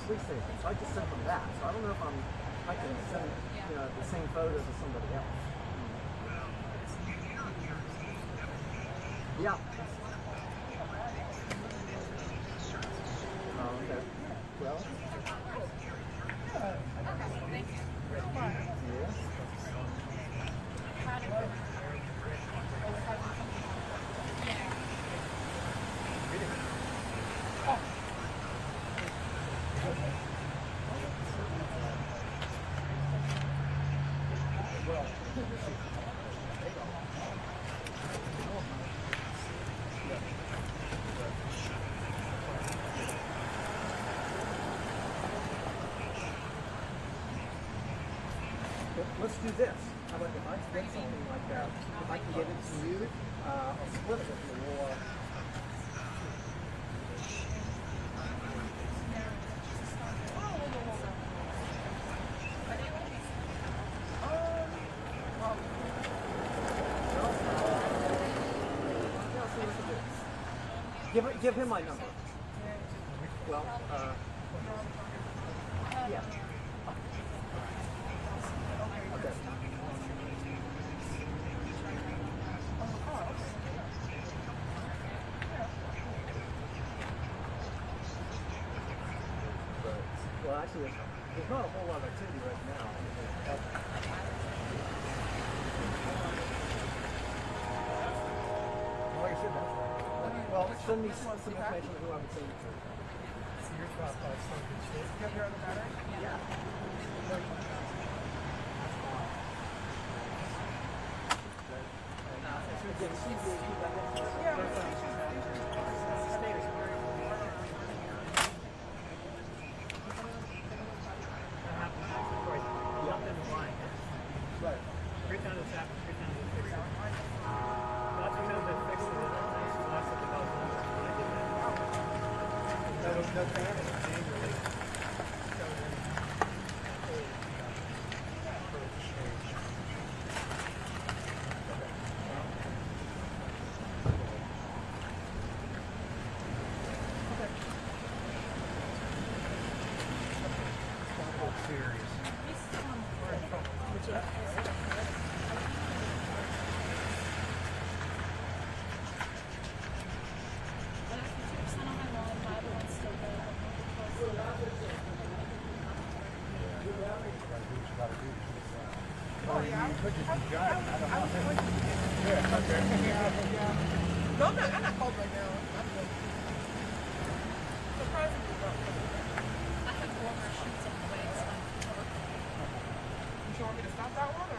police station, so I just sent them that. So I don't know if I can send the same photos to somebody else. Yeah. Oh, okay. Well. Thank you. Let's do this. How about if I get something like that, if I can get it to you, I'll split it with you. Or give him my number. Well, yeah. Okay. Well, actually, there's not a whole lot of activity right now. Like I said, that's right. Well, send me some information of who I would send it to. So your top five so good shit. You have your other battery? Yeah. Right. Every time this happens, every time they fix it. Lots of times they fix it, and it's less than $1,000 when I did that. No damage. Serious. Oh, yeah. No, I'm not cold right now. I'm good. Surprisingly not cold. I have warmer sheets on the way, so I'm covered. You sure want me to stop that one, or?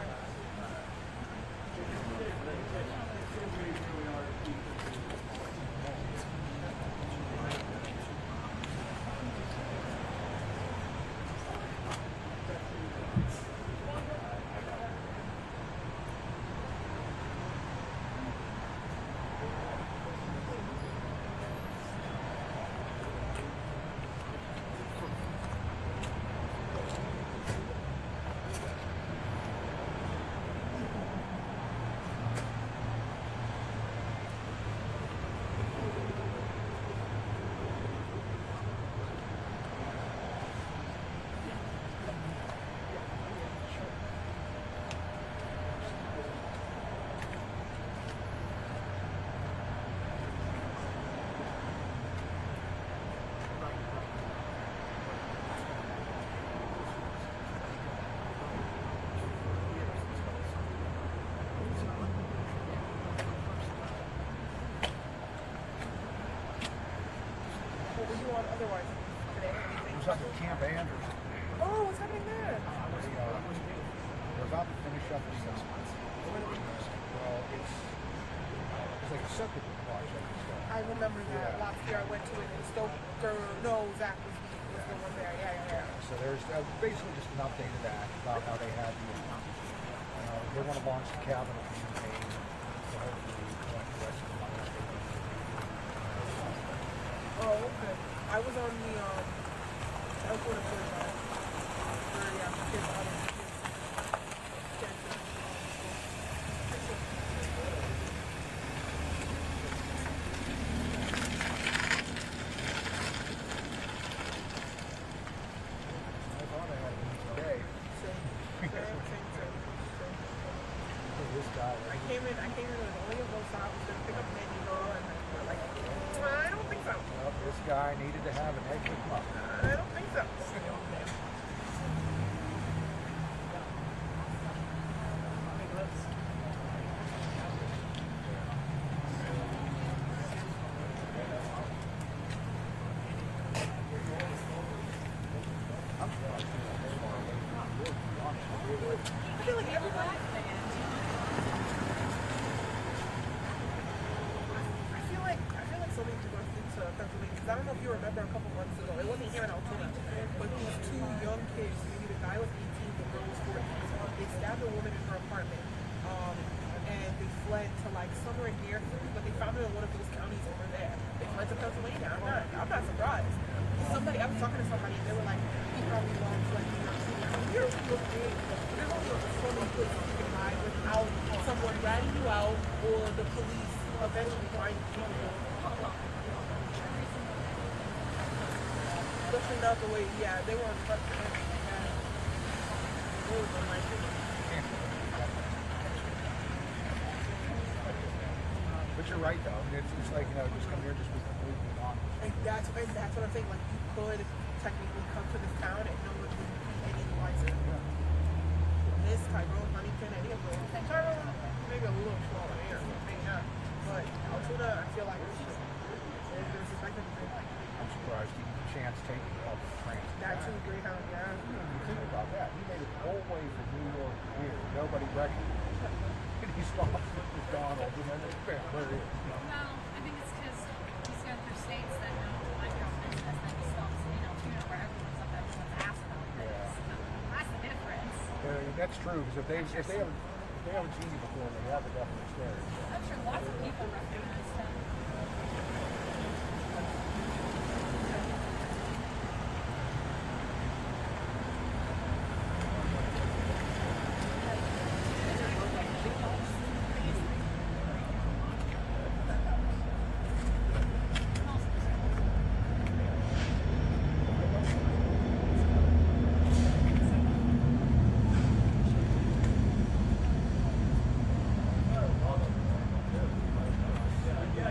Otherwise, today, anything? What's up at Camp Anderson? Oh, what's happening there? They're about to finish up the well, it's like a septic project. I remember that last year I went to it in Stoker. No, Zach was the one there. Yeah. So there's basically just an update of that about how they had they want to launch the cabinet campaign to hopefully collect the rest of the money. Oh, okay. I was on the I was going to kids out of I don't think so. I feel like everybody. I feel like so many people are into Pennsylvania because I don't know if you remember a couple months ago. It wasn't here in Altoona, but these two young kids. Maybe the guy was 18, the girl was 14. They stabbed a woman in her apartment, and they fled to like somewhere near, but they found her in one of those counties over there. They fled to Pennsylvania. I'm not surprised. I was talking to somebody, and they were like, he probably belongs to like New York City. New York City looks big. There's only so many places you can hide without someone ratting you out or the police eventually finding you. Looking up the way, yeah, they were on front of him. It was unlikely. But you're right though. I mean, it's like, just come here, just be completely honest. And that's what I'm saying. Like, you could technically come to this town and no one would be any wiser. This Tyrone, Huntington, any of those. Tyrone, maybe a little smaller here, maybe not. But Altoona, I feel like there's a second thing. I'm surprised he chance taking off the transit. That too, Greyhound, yeah. You think about that. He made it the whole way from New York to here. Nobody recognized him. And he stopped at McDonald's and then it's where it is. Well, I think it's because he's going through states that don't like your business, then he stops, where everyone's up everyone's ass about this. That's the difference. That's true, because if they haven't seen you before, they have a definite stare. I'm sure lots of people recognize him. Yeah,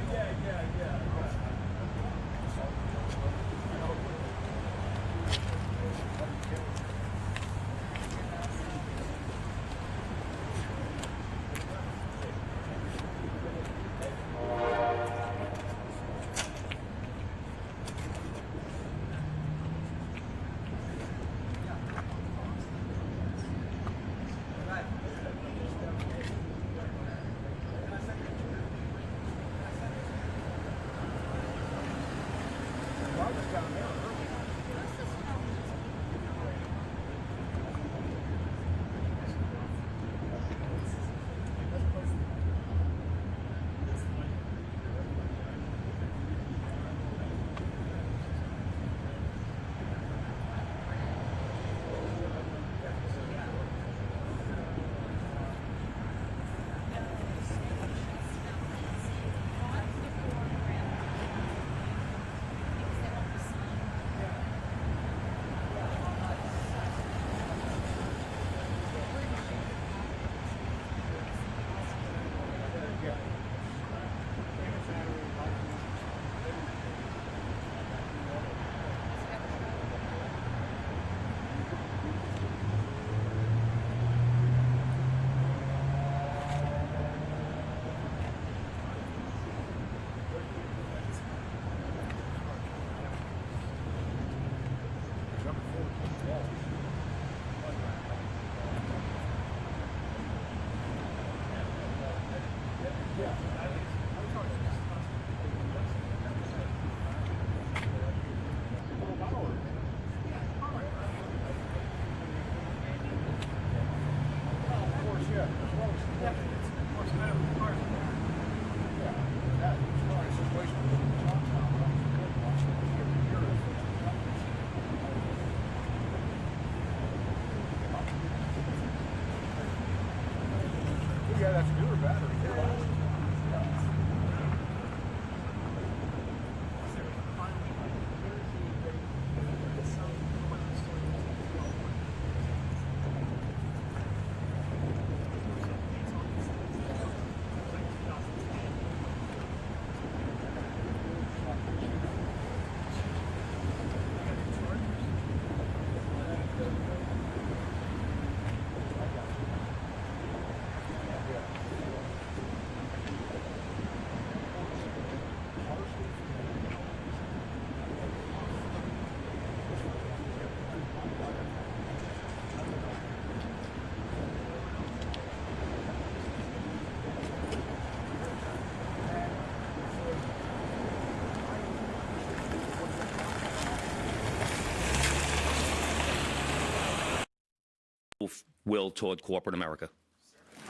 will toward corporate America.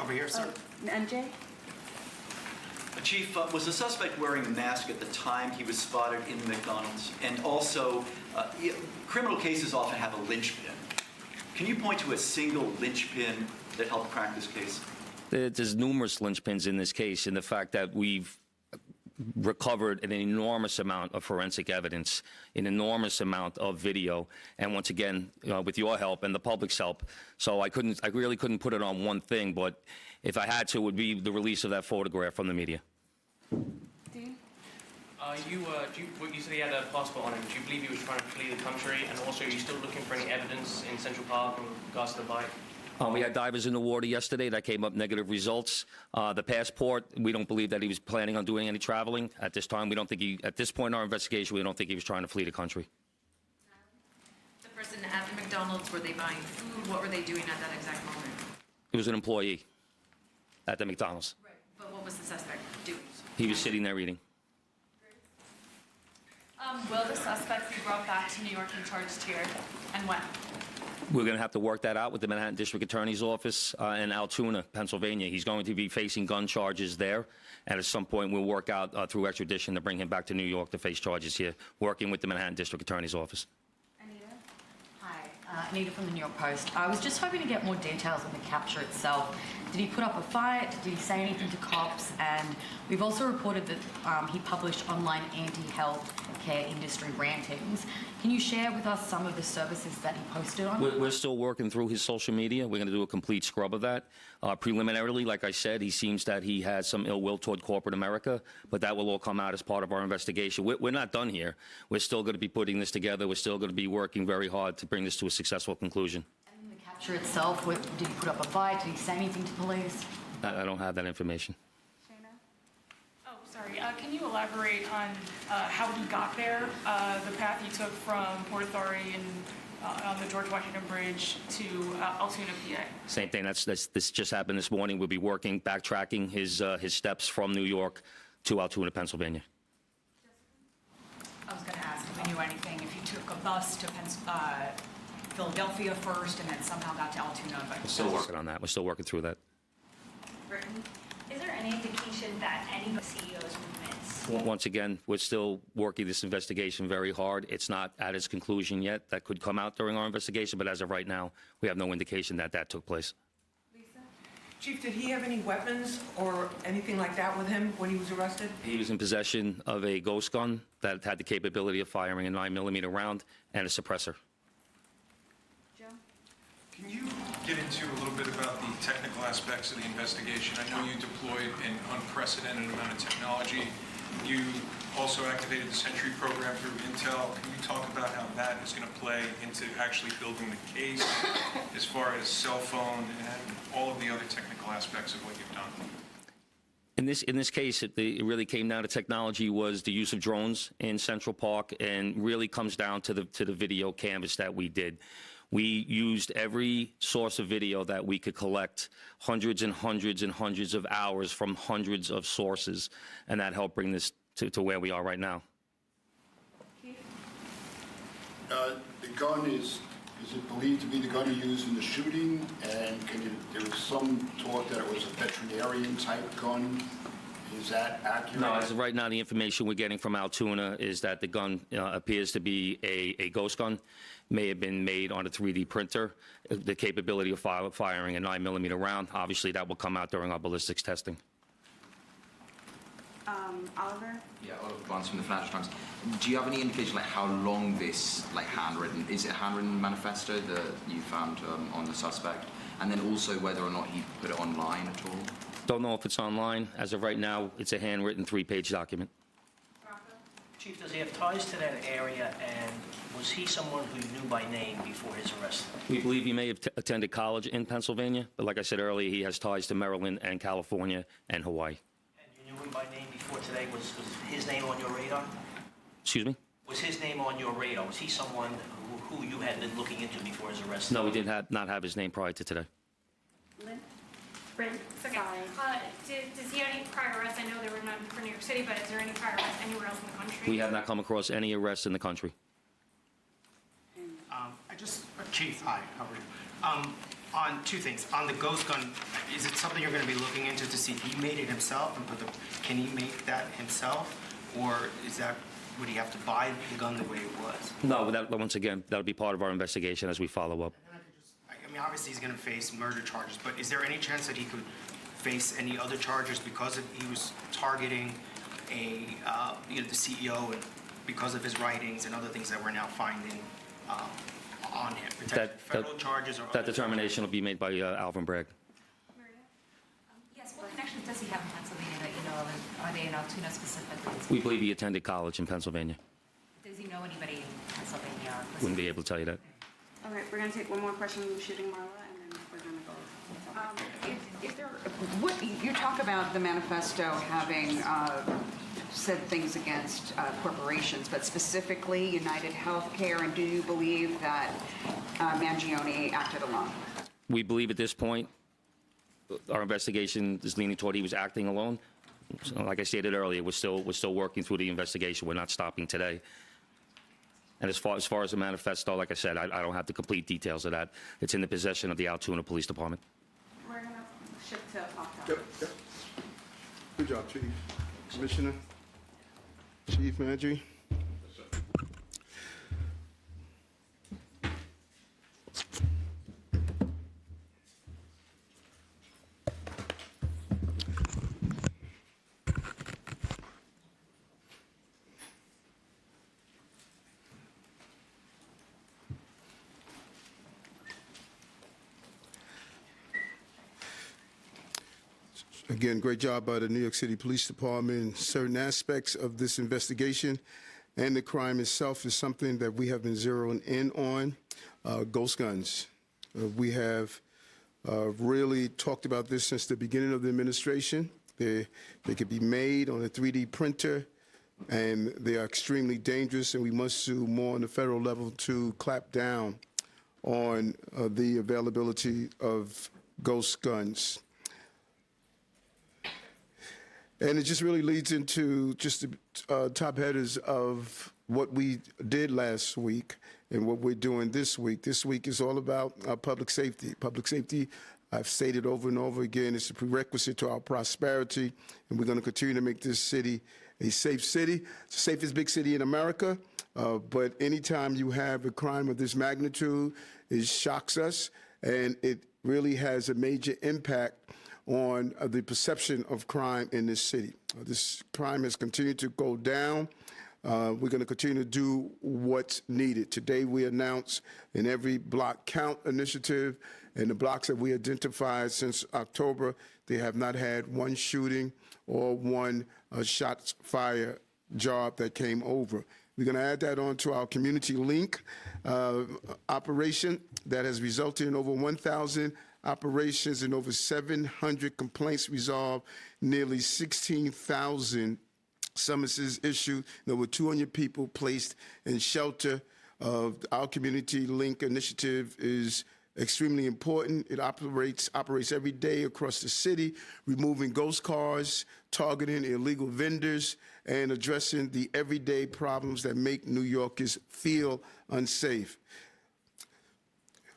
Over here, sir. MJ? Chief, was the suspect wearing a mask at the time he was spotted in the McDonald's? And also, criminal cases often have a linchpin. Can you point to a single linchpin that helped crack this case? There's numerous linchpins in this case, in the fact that we've recovered an enormous amount of forensic evidence, an enormous amount of video, and once again, with your help and the public's help. So I really couldn't put it on one thing, but if I had to, it would be the release of that photograph from the media. Dean? You said he had a passport on him. Do you believe he was trying to flee the country? And also, are you still looking for any evidence in Central Park in regards to the bike? We had divers in the water yesterday that came up negative results. The passport, we don't believe that he was planning on doing any traveling at this time. We don't think he, at this point in our investigation, we don't think he was trying to flee the country. The person at the McDonald's, were they buying food? What were they doing at that exact moment? He was an employee at the McDonald's. Right. But what was the suspect doing? He was sitting there eating. Will the suspect be brought back to New York and charged here, and when? We're going to have to work that out with the Manhattan District Attorney's Office in Altoona, Pennsylvania. He's going to be facing gun charges there, and at some point we'll work out through extradition to bring him back to New York to face charges here, working with the Manhattan District Attorney's Office. Anita? Hi, Anita from the New York Post. I was just hoping to get more details on the capture itself. Did he put up a fight? Did he say anything to cops? And we've also reported that he published online anti-healthcare industry rantings. Can you share with us some of the services that he posted on? We're still working through his social media. We're going to do a complete scrub of that. Preliminarily, like I said, he seems that he has some ill will toward corporate America, but that will all come out as part of our investigation. We're not done here. We're still going to be putting this together. We're still going to be working very hard to bring this to a successful conclusion. And the capture itself, did he put up a fight? Did he say anything to police? I don't have that information. Oh, sorry. Can you elaborate on how he got there, the path he took from Port Authority and on the George Washington Bridge to Altoona, PA? Same thing. This just happened this morning. We'll be working, backtracking his steps from New York to Altoona, Pennsylvania. I was going to ask if we knew anything, if he took a bus to Philadelphia first and then somehow got to Altoona. But We're still working on that. We're still working through that. Britain, is there any indication that any CEO's movements? Once again, we're still working this investigation very hard. It's not at its conclusion yet. That could come out during our investigation, but as of right now, we have no indication that that took place. Lisa? Chief, did he have any weapons or anything like that with him when he was arrested? He was in possession of a ghost gun that had the capability of firing a 9mm round and a suppressor. Joe? Can you get into a little bit about the technical aspects of the investigation? I know you deployed an unprecedented amount of technology. You also activated the Sentry program through Intel. Can you talk about how that is going to play into actually building the case as far as cell phone and all of the other technical aspects of what you've done? In this case, it really came down to technology was the use of drones in Central Park, and really comes down to the video canvas that we did. We used every source of video that we could collect, hundreds and hundreds and hundreds of hours from hundreds of sources, and that helped bring this to where we are right now. Keith? The gun is it believed to be the gun used in the shooting? And there was some talk that it was a veterinarian type gun. Is that accurate? No, as of right now, the information we're getting from Altoona is that the gun appears to be a ghost gun. May have been made on a 3D printer. The capability of firing a 9mm round, obviously that will come out during our ballistics testing. Oliver? Yeah, Oliver Barnes from the Financial Times. Do you have any indication like how long this handwritten, is it a handwritten manifesto that you found on the suspect? And then also whether or not he put it online at all? Don't know if it's online. As of right now, it's a handwritten 3-page document. Chief, does he have ties to that area, and was he someone who you knew by name before his arrest? We believe he may have attended college in Pennsylvania, but like I said earlier, he has ties to Maryland and California and Hawaii. And you knew him by name before today. Was his name on your radar? Excuse me? Was his name on your radar? Was he someone who you had been looking into before his arrest? No, we did not have his name prior to today. Lynn? Britain, okay. Does he have any prior arrests? I know there were none for New York City, but is there any prior arrests anywhere else in the country? We have not come across any arrests in the country. Chief, hi, how are you? On two things. On the ghost gun, is it something you're going to be looking into to see if he made it himself and can he make that himself, or would he have to buy the gun the way it was? No, once again, that'll be part of our investigation as we follow up. I mean, obviously he's going to face murder charges, but is there any chance that he could face any other charges because he was targeting the CEO and because of his writings and other things that we're now finding on him? Federal charges or that determination will be made by Alvin Bragg. Yes, what connections does he have in Pennsylvania that you know of, and are they in Altoona specifically? We believe he attended college in Pennsylvania. Does he know anybody in Pennsylvania? Wouldn't be able to tell you that. All right, we're going to take one more question from Shooting Marla, and then we're going to go. You talk about the manifesto having said things against corporations, but specifically UnitedHealthcare, and do you believe that Mangione acted alone? We believe at this point, our investigation is leaning toward he was acting alone. So, like I stated earlier, we're still working through the investigation. We're not stopping today. And as far as the manifesto, like I said, I don't have the complete details of that. It's in the possession of the Altoona Police Department. We're going to shift to opt-out. Yep. Good job, Chief. Commissioner. Chief Magi. Again, great job by the New York City Police Department. Certain aspects of this investigation and the crime itself is something that we have been zeroing in on. Ghost guns. We have really talked about this since the beginning of the administration. They could be made on a 3D printer, and they are extremely dangerous, and we must do more on the federal level to clamp down on the availability of ghost guns. And it just really leads into just the top headers of what we did last week and what we're doing this week. This week is all about public safety. Public safety, I've stated over and over again, is a prerequisite to our prosperity, and we're going to continue to make this city a safe city. It's the safest big city in America, but anytime you have a crime of this magnitude, it shocks us, and it really has a major impact on the perception of crime in this city. This crime has continued to go down. We're going to continue to do what's needed. Today we announced an Every Block Count initiative, and the blocks that we identified since October, they have not had one shooting or one shots fired job that came over. We're going to add that on to our Community Link operation that has resulted in over 1,000 operations and over 700 complaints resolved, nearly 16,000 summonses issued, and over 200 people placed in shelter. Our Community Link initiative is extremely important. It operates every day across the city, removing ghost cars, targeting illegal vendors, and addressing the everyday problems that make New Yorkers feel unsafe.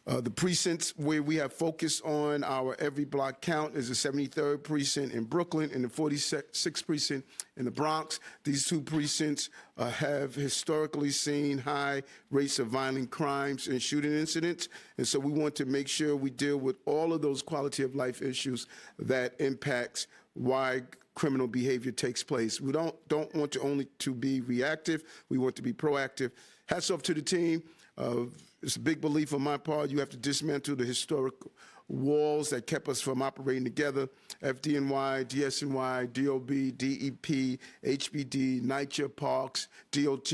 The precincts where we have focused on our Every Block Count is the 73rd precinct in Brooklyn and the 46th precinct in the Bronx. These two precincts have historically seen high rates of violent crimes and shooting incidents, and so we want to make sure we deal with all of those quality of life issues that impacts why criminal behavior takes place. We don't want to only to be reactive, we want to be proactive. Hats off to the team. It's a big belief on my part. You have to dismantle the historic walls that kept us from operating together. FDNY, DSNY, DOB, DEP, HBD, NYCHA, Parks, DOT,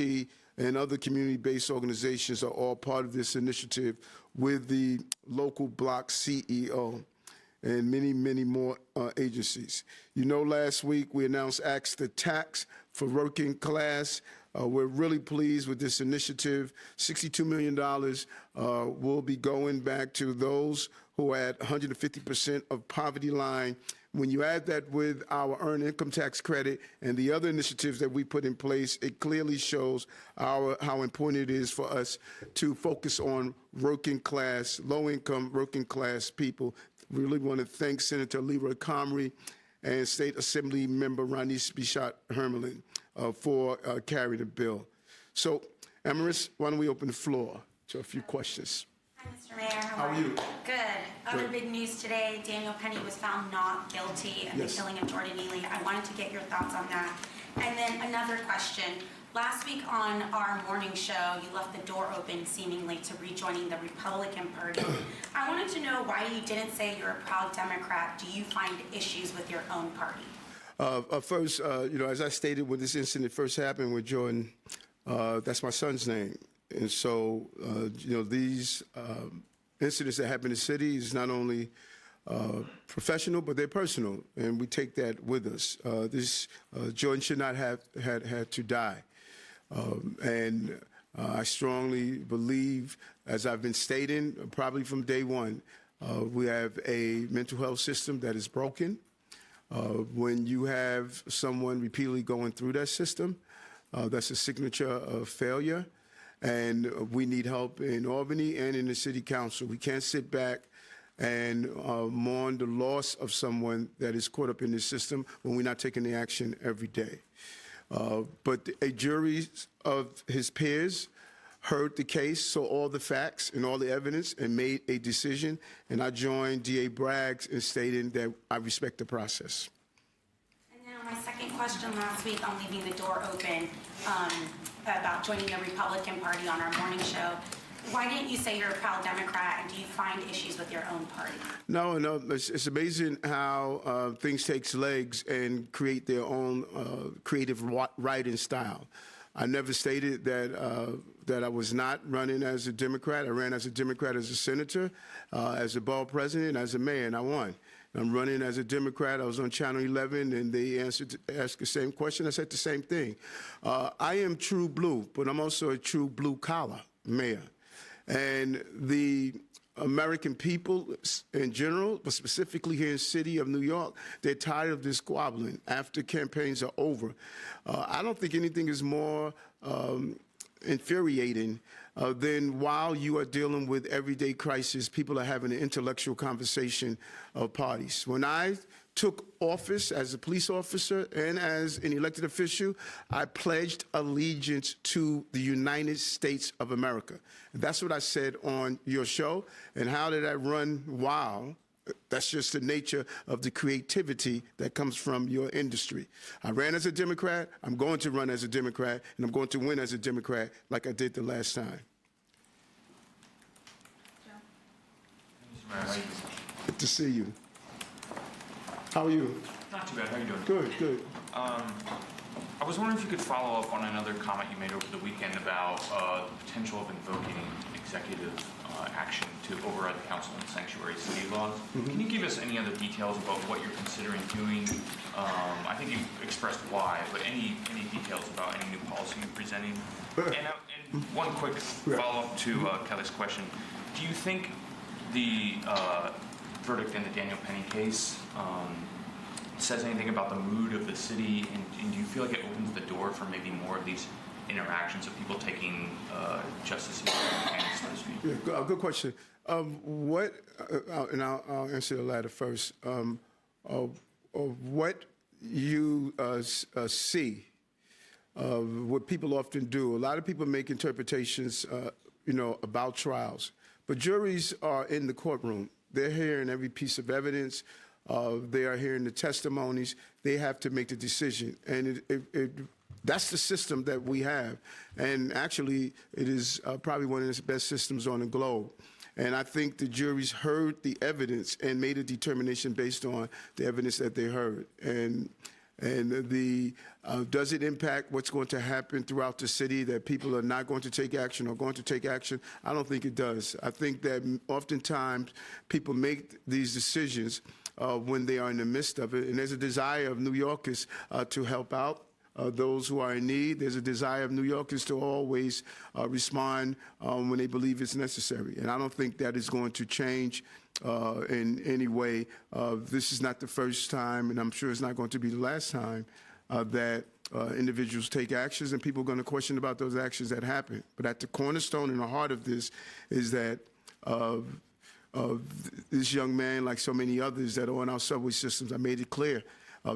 and other community-based organizations are all part of this initiative with the local block CEO and many, many more agencies. You know, last week we announced Axe the Tax for working class. We're really pleased with this initiative. $62 million will be going back to those who are at 150% of poverty line, When you add that with our earned income tax credit and the other initiatives that we put in place, it clearly shows how important it is for us to focus on working class, low-income working class people. Really want to thank Senator Leroy Comrie and State Assembly Member Ronise Bichat-Hermelin for carrying the bill. So, Amaris, why don't we open the floor to a few questions? Hi, Mr. Mayor. How are you? Good. Other big news today, Daniel Penny was found not guilty of the killing of Jordan Neely. I wanted to get your thoughts on that. And then another question. Last week on our morning show, you left the door open seemingly to rejoining the Republican Party. I wanted to know why you didn't say you're a proud Democrat. Do you find issues with your own party? First, as I stated when this incident first happened with Jordan, that's my son's name. And so, these incidents that happen in the city is not only professional, but they're personal, and we take that with us. Jordan should not have had to die. And I strongly believe, as I've been stating, probably from day one, we have a mental health system that is broken. When you have someone repeatedly going through that system, that's a signature of failure. And we need help in Albany and in the city council. We can't sit back and mourn the loss of someone that is caught up in this system when we're not taking the action every day. But a jury of his peers heard the case, saw all the facts and all the evidence, and made a decision. And I joined DA Bragg in stating that I respect the process. And then on my second question last week on leaving the door open about joining the Republican Party on our morning show, why didn't you say you're a proud Democrat, and do you find issues with your own party? No, it's amazing how things take legs and create their own creative writing style. I never stated that I was not running as a Democrat. I ran as a Democrat as a senator, as a borough president, as a mayor, and I won. I'm running as a Democrat. I was on Channel 11, and they asked the same question. I said the same thing. I am true blue, but I'm also a true blue-collar mayor. And the American people in general, but specifically here in the city of New York, they're tired of this squabbling after campaigns are over. I don't think anything is more infuriating than while you are dealing with everyday crisis, people are having an intellectual conversation of parties. When I took office as a police officer and as an elected official, I pledged allegiance to the United States of America. And that's what I said on your show. And how did I run wild? That's just the nature of the creativity that comes from your industry. I ran as a Democrat, I'm going to run as a Democrat, and I'm going to win as a Democrat like I did the last time. Good to see you. How are you? Not too bad. How are you doing? Good, good. I was wondering if you could follow up on another comment you made over the weekend about the potential of invoking executive action to override the council and sanctuary city laws. Can you give us any other details about what you're considering doing? I think you expressed why, but any details about any new policy you're presenting? And one quick follow-up to Kelly's question. Do you think the verdict in the Daniel Penny case says anything about the mood of the city, and do you feel like it opens the door for maybe more of these interactions of people taking justice in their hands, so to speak? Yeah, good question. And I'll answer the latter first. What you see, what people often do, a lot of people make interpretations, about trials, but juries are in the courtroom. They're hearing every piece of evidence. They are hearing the testimonies. They have to make the decision. And that's the system that we have. And actually, it is probably one of the best systems on the globe. And I think the juries heard the evidence and made a determination based on the evidence that they heard. And does it impact what's going to happen throughout the city, that people are not going to take action or going to take action? I don't think it does. I think that oftentimes people make these decisions when they are in the midst of it. And there's a desire of New Yorkers to help out. those who are in need. There's a desire of New Yorkers to always respond when they believe it's necessary. And I don't think that is going to change in any way. This is not the first time, and I'm sure it's not going to be the last time, that individuals take actions, and people are going to question about those actions that happen. But at the cornerstone and the heart of this is that this young man, like so many others that are on our subway systems, I made it clear.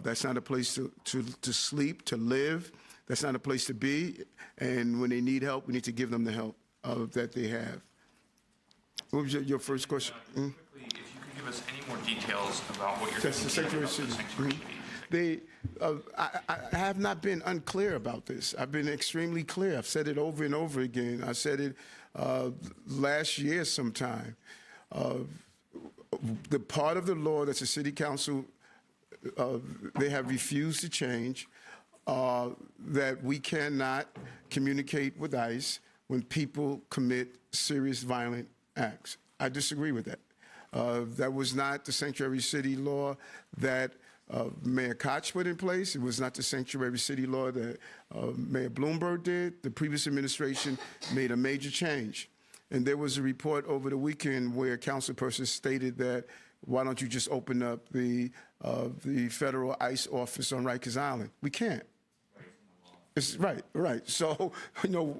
That's not a place to sleep, to live. That's not a place to be. And when they need help, we need to give them the help that they have. What was your first question? Quickly, if you could give us any more details about what you're That's the thinking Sanctuary about the City. Sanctuary City. I have not been unclear about this. I've been extremely clear. I've said it over and over again. I said it last year sometime. The part of the law that the City Council, they have refused to change, that we cannot communicate with ICE when people commit serious violent acts. I disagree with that. That was not the Sanctuary City law that Mayor Koch put in place. It was not the Sanctuary City law that Mayor Bloomberg did. The previous administration made a major change. And there was a report over the weekend where a councilperson stated that, why don't you just open up the federal ICE office on Rikers Island? We can't. It's right. So,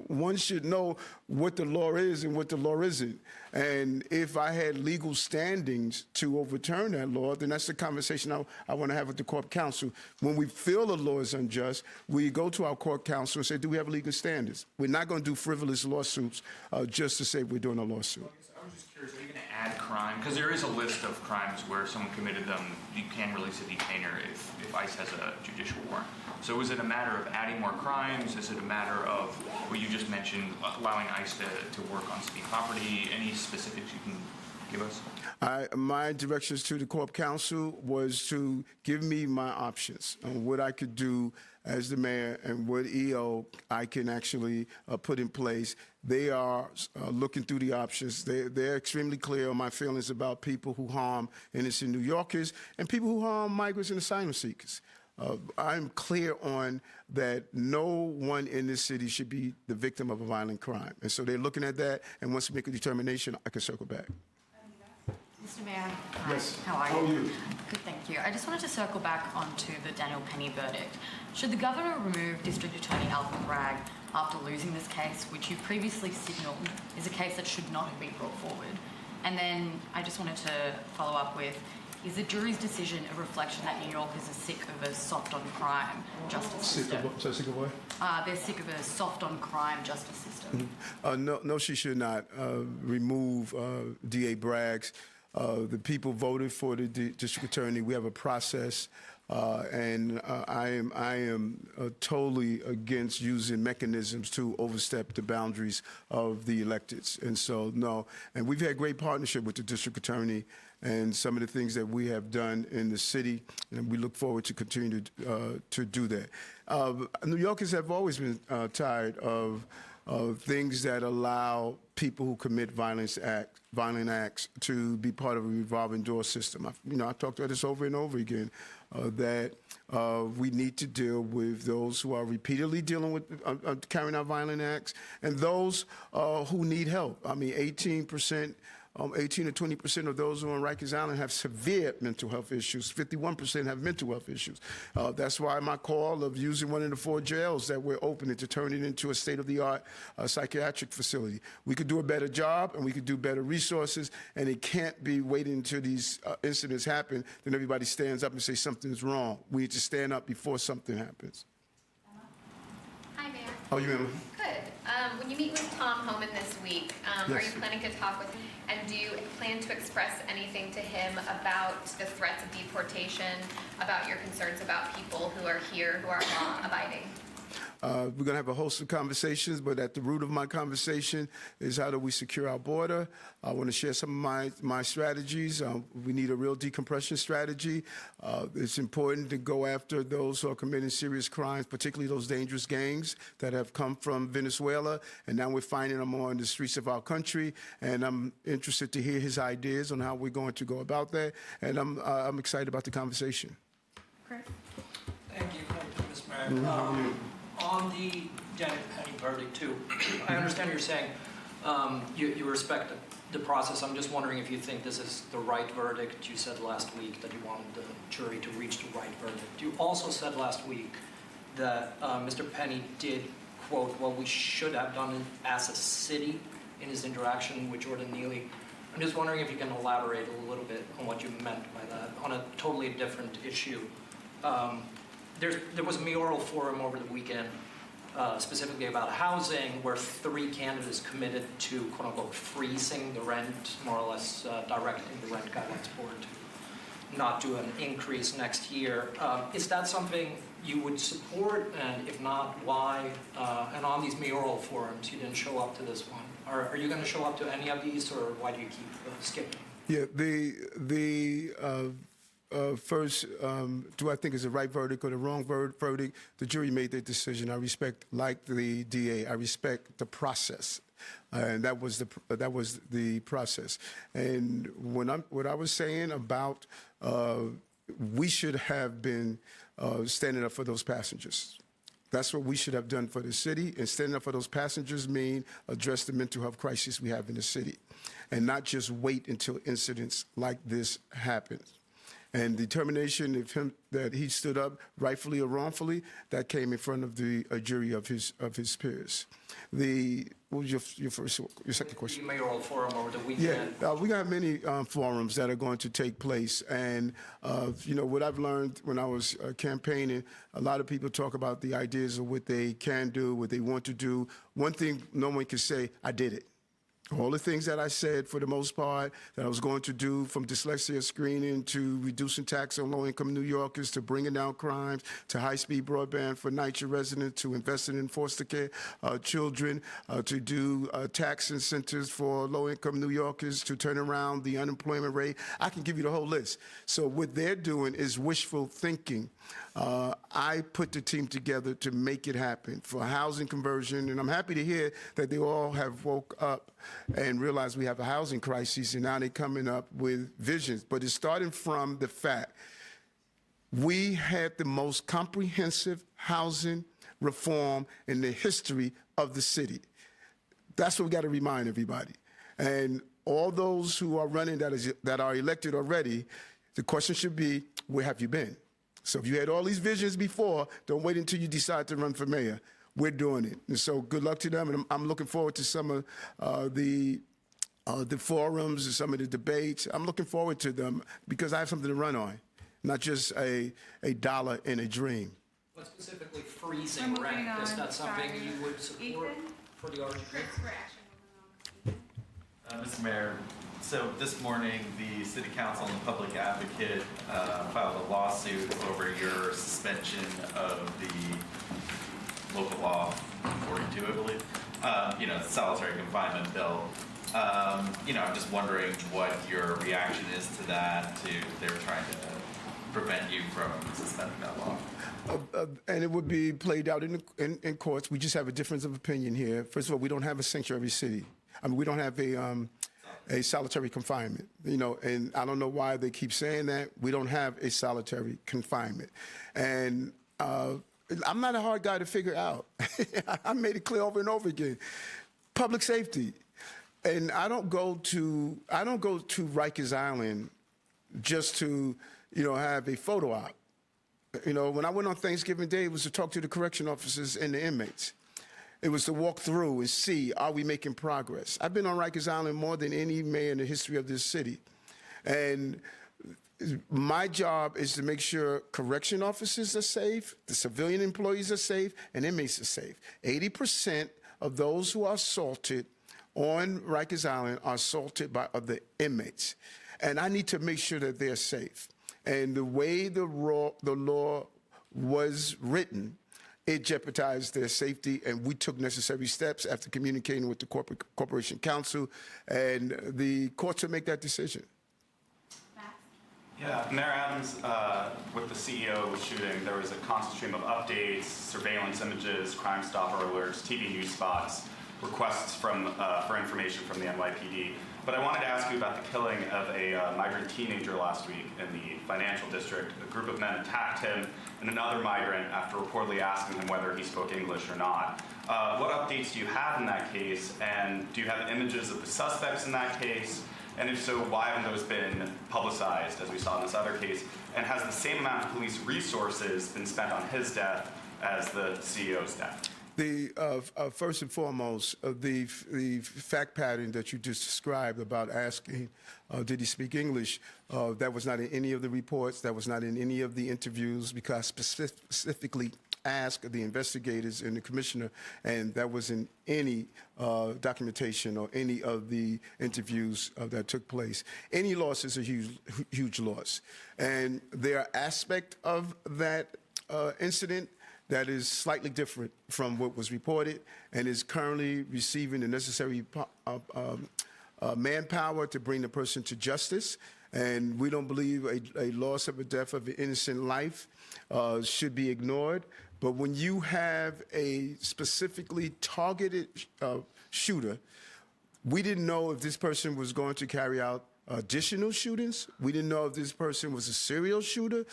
one should know what the law is and what the law isn't. And if I had legal standings to overturn that law, then that's the conversation I want to have with the Court Counsel. When we feel the law is unjust, we go to our Court Counsel and say, do we have legal standards? We're not going to do frivolous lawsuits just to say we're doing a lawsuit. I was just curious, are you going to add crime? Because there is a list of crimes where someone committed them. You can release a detainer if ICE has a judicial warrant. So is it a matter of adding more crimes? Is it a matter of what you just mentioned, allowing ICE to work on city property? Any specifics you can give us? My directions to the Corp Counsel was to give me my options on what I could do as the mayor and what EO I can actually put in place. They are looking through the options. They're extremely clear on my feelings about people who harm innocent New Yorkers and people who harm migrants and asylum seekers. I'm clear on that no one in this city should be the victim of a violent crime. And so they're looking at that, and once we make a determination, I can circle back. Mr. Mayor. Yes. How are you? How are you? Good, thank you. I just wanted to circle back onto the Daniel Penny verdict. Should the governor remove District Attorney Alvin Bragg after losing this case, which you previously signalled is a case that should not have been brought forward? And then I just wanted to follow up with, is the jury's decision a reflection that New Yorkers are sick of a soft-on-crime justice system? Sick of what? They're sick of a soft-on-crime justice system. No, she should not remove D.A. Bragg's. The people voted for the district attorney. We have a process, and I am totally against using mechanisms to overstep the boundaries of the electeds. And so, no. And we've had great partnership with the district attorney and some of the things that we have done in the city, and we look forward to continue to do that. New Yorkers have always been tired of things that allow people who commit violent acts to be part of a revolving door system. I've talked about this over and over again, that we need to deal with those who are repeatedly dealing with carrying out violent acts and those who need help. 18 to 20% of those who are on Rikers Island have severe mental health issues. 51% have mental health issues. That's why my call of using one of the 4 jails that we're opening to turn it into a state-of-the-art psychiatric facility. We could do a better job, and we could do better resources, and it can't be waiting until these incidents happen, then everybody stands up and says something's wrong. We need to stand up before something happens. Hi, Mayor. How are you, Emma? Good. When you meet with Tom Homan this week, Yes. are you planning to talk with him? And do you plan to express anything to him about the threats of deportation, about your concerns about people who are here who are law-abiding? We're going to have a host of conversations, but at the root of my conversation is how do we secure our border. I want to share some of my strategies. We need a real decompression strategy. It's important to go after those who are committing serious crimes, particularly those dangerous gangs that have come from Venezuela, and now we're finding them on the streets of our country. And I'm interested to hear his ideas on how we're going to go about that, and I'm excited about the conversation. Great. Thank you, Ms. On the Janet Penny verdict too, I understand you're saying you respect the process. I'm just wondering if you think this is the right verdict. You said last week that you wanted the jury to reach the right verdict. You also said last week that Mr. Penny did, quote, what we should have done as a city in his interaction with Jordan Neely. I'm just wondering if you can elaborate a little bit on what you meant by that on a totally different issue. There was a mayoral forum over the weekend specifically about housing where 3 candidates committed to, quote unquote, freezing the rent, more or less directing the rent guidelines board to not do an increase next year. Is that something you would support? And if not, why? And on these mayoral forums, you didn't show up to this one. Are you going to show up to any of these, or why do you keep skipping? Yeah, first, do I think it's the right verdict or the wrong verdict? The jury made their decision. I respect, like the DA, I respect the process. And that was the process. And what I was saying about we should have been standing up for those passengers. That's what we should have done for the city. And standing up for those passengers mean address the mental health crisis we have in the city, and not just wait until incidents like this happen. And determination of him that he stood up, rightfully or wrongfully, that came in front of a jury of his peers. What was your second question? The mayoral forum over the weekend. Yeah, we got many forums that are going to take place, and what I've learned when I was campaigning, a lot of people talk about the ideas of what they can do, what they want to do. One thing no one can say, I did it. All the things that I said, for the most part, that I was going to do, from dyslexia screening to reducing tax on low-income New Yorkers to bringing down crimes to high-speed broadband for NYCHA residents to investing in foster care children to do tax incentives for low-income New Yorkers to turn around the unemployment rate. I can give you the whole list. So what they're doing is wishful thinking. I put the team together to make it happen for housing conversion, and I'm happy to hear that they all have woke up and realized we have a housing crisis, and now they're coming up with visions. But it's starting from the fact we had the most comprehensive housing reform in the history of the city. That's what we got to remind everybody. And all those who are running that are elected already, the question should be, where have you been? So if you had all these visions before, don't wait until you decide to run for mayor. We're doing it. And so good luck to them. And I'm looking forward to some of the forums and some of the debates. I'm looking forward to them because I have something to run on, not just a dollar in a dream. But specifically freezing rent, is that something you would support for the RGB? Mr. Mayor, so this morning the City Council and the Public Advocate filed a lawsuit over your suspension of the local law 42, I believe, the solitary confinement bill. I'm just wondering what your reaction is to that, they're trying to prevent you from suspending that law. And it would be played out in courts. We just have a difference of opinion here. First of all, we don't have a sanctuary city. I mean, we don't have a solitary confinement, and I don't know why they keep saying that. We don't have a solitary confinement. And I'm not a hard guy to figure out. I made it clear over and over again. Public safety. And I don't go to Rikers Island just to, have a photo op. When I went on Thanksgiving Day, it was to talk to the correction officers and the inmates. It was to walk through and see, are we making progress? I've been on Rikers Island more than any mayor in the history of this city. And my job is to make sure correction officers are safe, the civilian employees are safe, and inmates are safe. 80% of those who are assaulted on Rikers Island are assaulted by other inmates. And I need to make sure that they're safe. And the way the law was written, it jeopardized their safety, and we took necessary steps after communicating with the Corporation Council, and the courts will make that decision. Yeah, Mayor Adams, with the CEO shooting, there was a constant stream of updates, surveillance images, Crime Stopper alerts, TV news spots. requests for information from the NYPD. But I wanted to ask you about the killing of a migrant teenager last week in the financial district. A group of men attacked him and another migrant after reportedly asking him whether he spoke English or not. What updates do you have in that case, and do you have images of the suspects in that case? And if so, why haven't those been publicized, as we saw in this other case? And has the same amount of police resources been spent on his death as the CEO's death? First and foremost, the fact pattern that you just described about asking, did he speak English, that was not in any of the reports, that was not in any of the interviews, because I specifically asked the investigators and the commissioner, and that was in any documentation or any of the interviews that took place. Any loss is a huge loss. And there are aspects of that incident that is slightly different from what was reported and is currently receiving the necessary manpower to bring the person to justice. And we don't believe a loss of a death of an innocent life should be ignored. But when you have a specifically targeted shooter, we didn't know if this person was going to carry out additional shootings. We didn't know if this person was a serial shooter.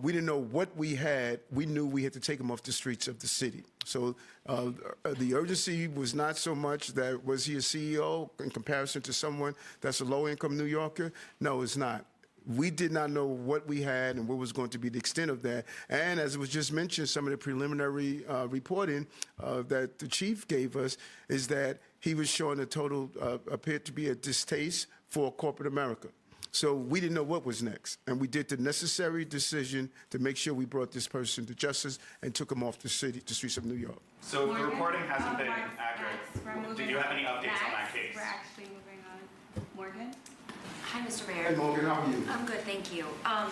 We didn't know what we had. We knew we had to take him off the streets of the city. So the urgency was not so much that was he a CEO in comparison to someone that's a low-income New Yorker. No, it's not. We did not know what we had and what was going to be the extent of that. And as it was just mentioned, some of the preliminary reporting that the chief gave us is that he was showing a total, appeared to be a distaste for corporate America. So we didn't know what was next. And we did the necessary decision to make sure we brought this person to justice and took him off the streets of New York. So if the reporting hasn't been accurate, do you have any updates on that case? We're actually moving on. Morgan? Hi, Mr. Mayor. Hey, Morgan, how are you? I'm good, thank you.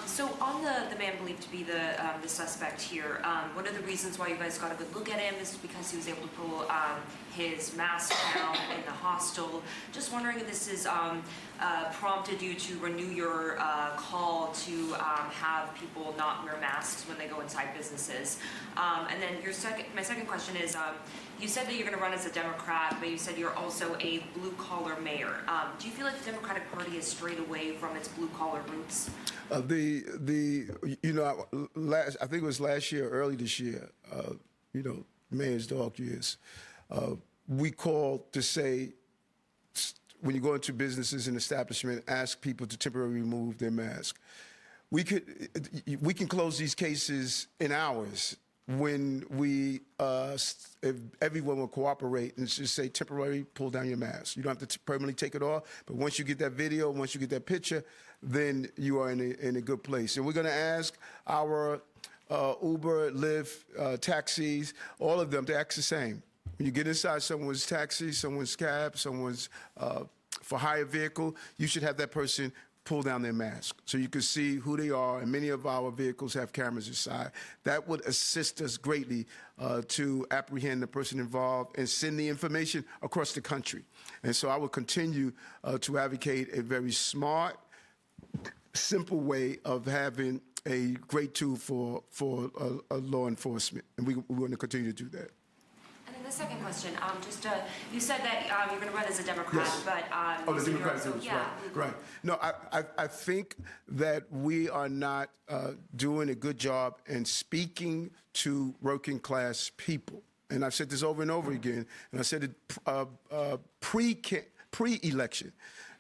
So on the man believed to be the suspect here, one of the reasons why you guys got a good look at him is because he was able to pull his mask down in the hostel. Just wondering if this is prompted you to renew your call to have people not wear masks when they go inside businesses. And then my second question is, you said that you're going to run as a Democrat, but you said you're also a blue-collar mayor. Do you feel like the Democratic Party has strayed away from its blue-collar roots? I think it was last year, early this year, mayor's dog years, we called to say, when you go into businesses and establishment, ask people to temporarily remove their mask. We can close these cases in hours when if everyone will cooperate and just say temporarily pull down your mask. You don't have to permanently take it off, but once you get that video, once you get that picture, then you are in a good place. And we're going to ask our Uber, Lyft, taxis, all of them to act the same. When you get inside someone's taxi, someone's cab, someone's for hire vehicle, you should have that person pull down their mask so you can see who they are, and many of our vehicles have cameras inside. That would assist us greatly to apprehend the person involved and send the information across the country. And so I will continue to advocate a very smart, simple way of having a great tool for law enforcement, and we want to continue to do that. And then the second question, you said that you're going to run as a Democrat, Yes. but The Democratic also, groups, right. No, I think that we are not doing a good job in speaking to working class people. And I've said this over and over again, and I said it pre-election,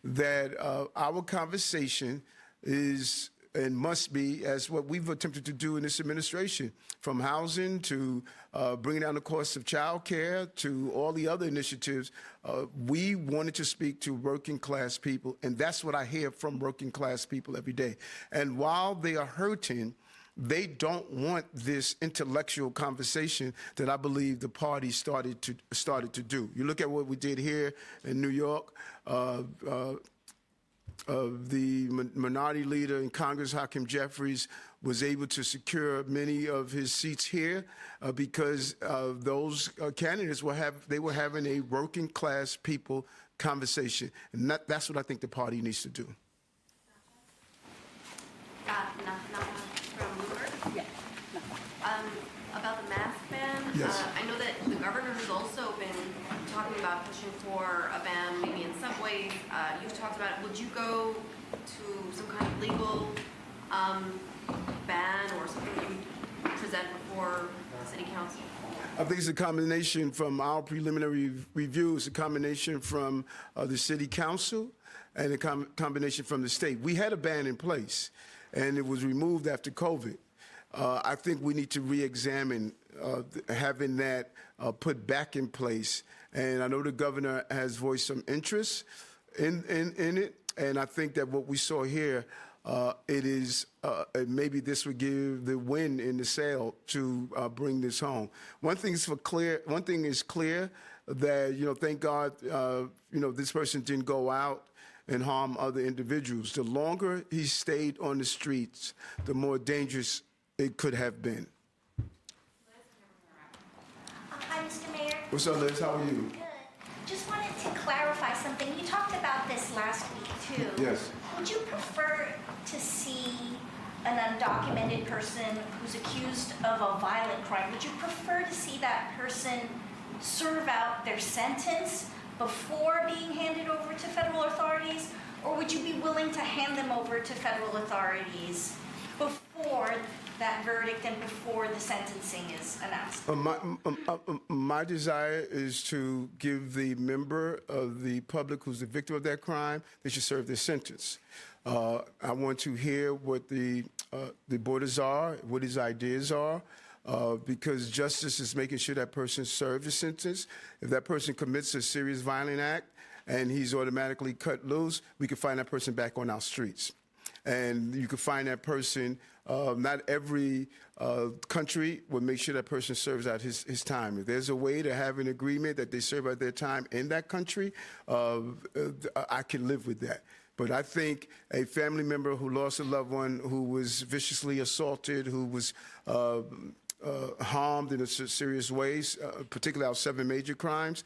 that our conversation is and must be, as what we've attempted to do in this administration, from housing to bringing down the cost of child care to all the other initiatives. We wanted to speak to working class people, and that's what I hear from working class people every day. And while they are hurting, they don't want this intellectual conversation that I believe the party started to do. You look at what we did here in New York. The minority leader in Congress, Hakeem Jeffries, was able to secure many of his seats here because those candidates were having a working class people conversation, and that's what I think the party needs to do. From Bloomberg? Yeah. About the mask ban, Yes. I know that the governor has also been talking about pushing for a ban maybe in subways. You've talked about, would you go to some kind of legal ban or something that you present before the city council? I think it's a combination from our preliminary review. It's a combination from the city council and a combination from the state. We had a ban in place, and it was removed after COVID. I think we need to re-examine having that put back in place. And I know the governor has voiced some interest in it, and I think that what we saw here, it is maybe this would give the wind in the sail to bring this home. One thing is clear that thank God this person didn't go out and harm other individuals. The longer he stayed on the streets, the more dangerous it could have been. Hi, Mr. Mayor. What's up, Liz? How are you? Good. Just wanted to clarify something. You talked about this last week, too. Yes. Would you prefer to see an undocumented person who's accused of a violent crime? Would you prefer to see that person serve out their sentence before being handed over to federal authorities? Or would you be willing to hand them over to federal authorities before that verdict and before the sentencing is announced? My desire is to give the member of the public who's the victim of that crime, they should serve their sentence. I want to hear what the borders are, what his ideas are, because justice is making sure that person serves a sentence. If that person commits a serious violent act and he's automatically cut loose, we can find that person back on our streets. And you can find that person, not every country will make sure that person serves out his time. If there's a way to have an agreement that they serve out their time in that country, I can live with that. But I think a family member who lost a loved one, who was viciously assaulted, who was harmed in serious ways, particularly our 7 major crimes,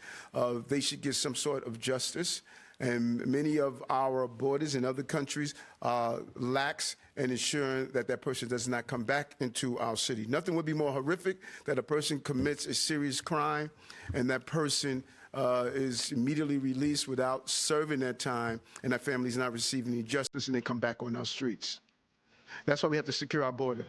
they should get some sort of justice. And many of our borders in other countries lax in ensuring that that person does not come back into our city. Nothing would be more horrific that a person commits a serious crime and that person is immediately released without serving that time, and that family is not receiving any justice, and they come back on our streets. That's why we have to secure our border.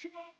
Come on.